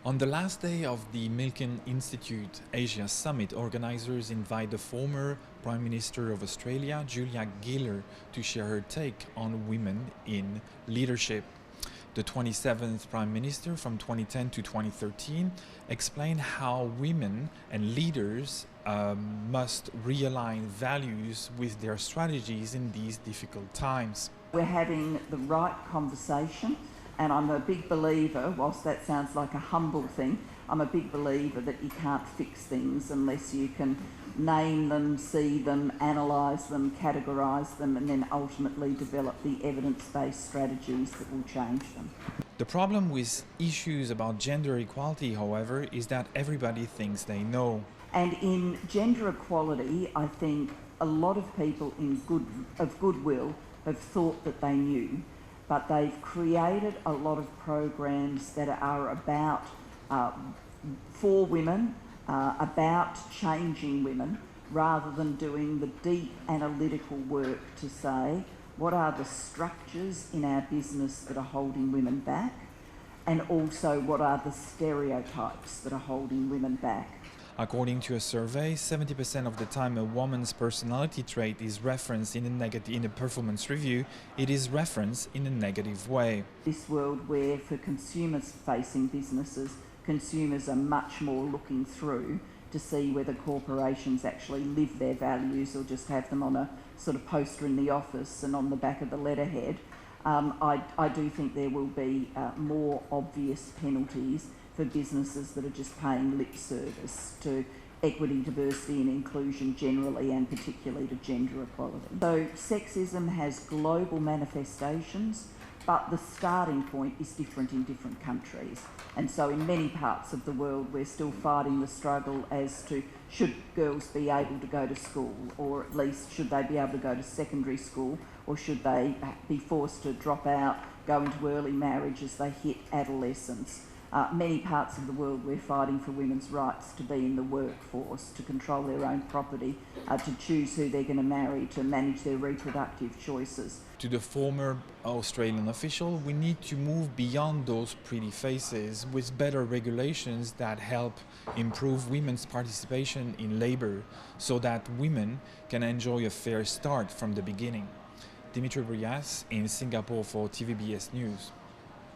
On the last day of the Milken Institute Asia Summit, organizers invite the former Prime Minister of Australia, Gillard, to share her take on women in leadership. The 27th Prime Minister from 2010 to 2013 explained how women and leaders must realign values with their strategies in these difficult times. We're having the right conversation, and I'm a big believer, whilst that sounds like a humble thing, I'm a big believer that you can't fix things unless you can name them, see them, analyse them, categorise them, and then ultimately develop the evidence-based strategies that will change them. The problem with issues about gender equality, however, is that everybody thinks they know. And in gender equality, I think a lot of people of goodwill have thought that they knew, but they've created a lot of programs that are about for women, about changing women, rather than doing the deep analytical work to say what are the structures in our business that are holding women back, and also what are the stereotypes that are holding women back. According to a survey, 70% of the time a woman's personality trait is referenced in a performance review, it is referenced in a negative way. This world where for consumers-facing businesses, consumers are much more looking through to see whether corporations actually live their values or just have them on a sort of poster in the office and on the back of the letterhead. I do think there will be more obvious penalties for businesses that are just paying lip service to equity, diversity and inclusion generally, and particularly to gender equality. So sexism has global manifestations, but the starting point is different in different countries. And so in many parts of the world, we're still fighting the struggle as to should girls be able to go to school, or at least should they be able to go to secondary school, or should they be forced to drop out, go into early marriage as they hit adolescence. Many parts of the world we're fighting for women's rights to be in the workforce, to control their own property, to choose who they're going to marry, to manage their reproductive choices. To the former Australian official, we need to move beyond those pretty faces with better regulations that help improve women's participation in labour so that women can enjoy a fair start from the beginning. Dimitri Brias in Singapore for TVBS News.